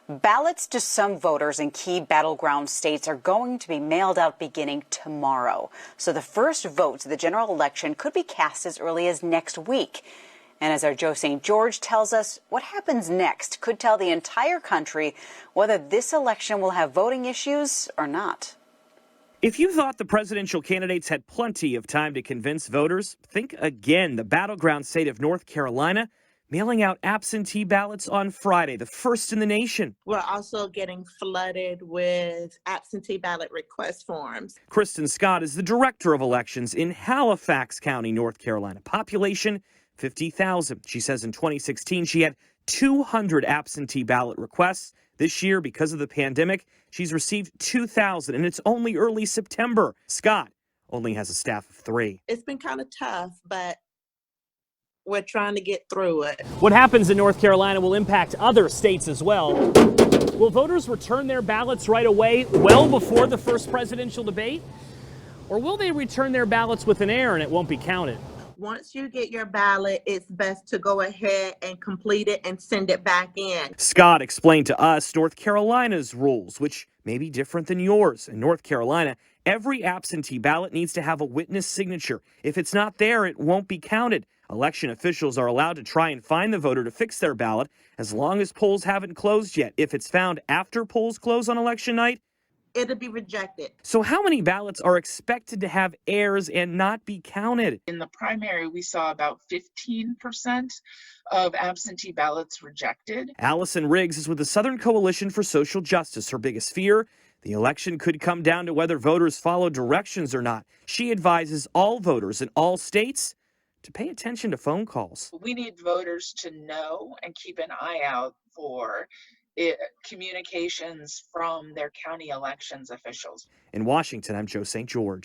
Ballots to some voters in key battleground states are going to be mailed out beginning tomorrow. So the first votes of the general election could be cast as early as next week. And as our Joe St. George tells us, what happens next could tell the entire country whether this election will have voting issues or not. If you thought the presidential candidates had plenty of time to convince voters, think again. The battleground state of North Carolina mailing out absentee ballots on Friday, the first in the nation. We're also getting flooded with absentee ballot request forms. Kristen Scott is the director of elections in Halifax County, North Carolina. Population 50,000. She says in 2016 she had 200 absentee ballot requests. This year, because of the pandemic, she's received 2,000, and it's only early September. Scott only has a staff of 3. It's been kind of tough, but we're trying to get through it. What happens in North Carolina will impact other states as well. Will voters return their ballots right away, well before the first presidential debate? Or will they return their ballots with an error and it won't be counted? Once you get your ballot, it's best to go ahead and complete it and send it back in. Scott explained to us North Carolina's rules, which may be different than yours. In North Carolina, every absentee ballot needs to have a witness signature. If it's not there, it won't be counted. Election officials are allowed to try and find the voter to fix their ballot as long as polls haven't closed yet. If it's found after polls close on election night, it'll be rejected. So how many ballots are expected to have errors and not be counted? In the primary, we saw about 15% of absentee ballots rejected. Allison Riggs is with the Southern Coalition for Social Justice. Her biggest fear, the election could come down to whether voters follow directions or not. She advises all voters in all states to pay attention to phone calls. We need voters to know and keep an eye out for communications from their county elections officials. In Washington, I'm Joe St. George.